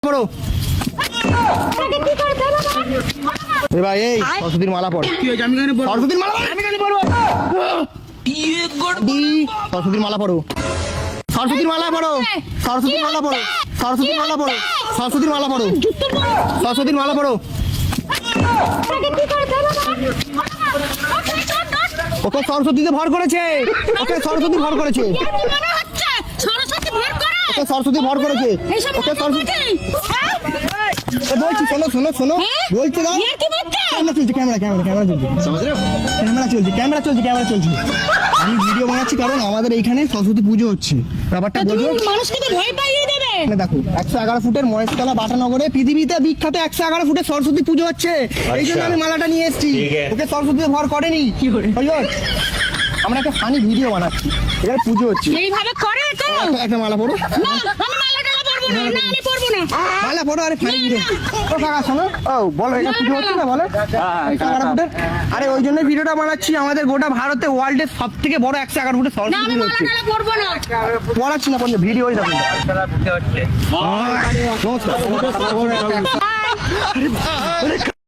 পড়ো এ ভাই, এই সরস্বতীর মালা পড়ো। কি হয়েছে? আমি কেন বলবো? সরস্বতীর মালা আমি কেন বলবো? সরস্বতীর মালা পড়ো, সরস্বতীর মালা পড়ো, সরস্বতীর মালা পড়ো, সরস্বতীর মালা পড়ো, সরস্বতীর মালা পড়ো, সরস্বতীর মালা পড়ো। ওকে সরস্বতীতে ভর করেছে, ওকে সরস্বতী ভর করেছে, ওকে সরস্বতী ভর করেছে, ওকে সরস্বতী। বলছি শোনো শোনো শোনো, বলছি না ক্যামেরা চলছে, ক্যামেরা ক্যামেরা ক্যামেরা চলছে, ক্যামেরা চলছে, ক্যামেরা চলছে, ক্যামেরা চলছে। আমি ভিডিও বানাচ্ছি কারণ আমাদের এইখানে সরস্বতী পুজো হচ্ছে, ব্যাপারটা বোঝো। মানুষকে তো ভয় পাইয়ে দেবে। দেখো 111 ফুটের মহেশতলা বাটানগরে পৃথিবীতে বিখ্যাত 111 ফুটের সরস্বতী পুজো হচ্ছে, এই জন্য আমি মালাটা নিয়ে এসেছি। ওকে সরস্বতীতে ভর করেনি, কি করে আমরা একটা ফানি ভিডিও বানাচ্ছি, এখানে পুজো হচ্ছে। এইভাবে করে তো একটা মালা পড়ো, না, আমি মালাটা পরবো না, না আমি পরবো না। মালা পড়ো। আরে ফানি ভিডিও ও কাকা শোনো, ও বলো এটা পুজো হচ্ছে না বলো। 111 ফুটের, আরে ওই জন্য ভিডিওটা বানাচ্ছি। আমাদের গোটা ভারতে ওয়ার্ল্ডের সব থেকে বড় 111 ফুটের না সরস্বতী আমি পুজো হচ্ছে। মালাটা পরবো না। পড়াচ্ছি না, বললে ভিডিও দেখো। নমস্কার।